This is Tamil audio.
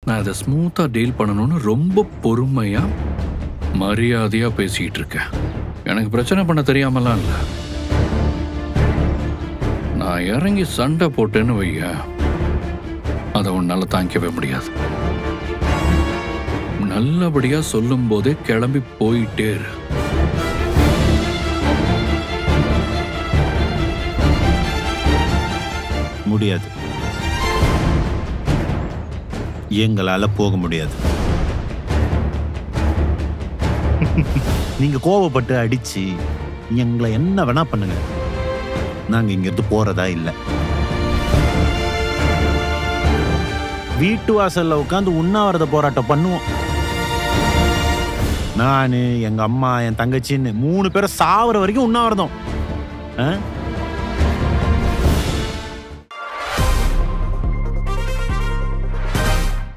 நான் அதை ஸ்மூத்தா டீல் பண்ணணும்னு ரொம்ப பொறுமையா மரியாதையா பேசிட்டு இருக்கேன். எனக்கு பிரச்சனை பண்ண தெரியாமலாம் இல்ல. நான் இறங்கி சண்டை போட்டேன்னு வைய, அதை உன்னால தாங்கிக்கவே முடியாது. நல்லபடியா சொல்லும் போதே கிளம்பி போயிட்டே இரு. முடியாது, எங்களால போக முடியாது. நீங்க கோவப்பட்டு அடிச்சு எங்களை என்ன வேணா பண்ணுங்க, நாங்க இங்கிருந்து போறதா இல்லை. வீட்டு வாசல்ல உட்காந்து உண்ணாவிரத போராட்டம் பண்ணுவோம். நானு, எங்க அம்மா, என் தங்கச்சின்னு 3 பேரை சாவர வரைக்கும் உண்ணாவிரதம்.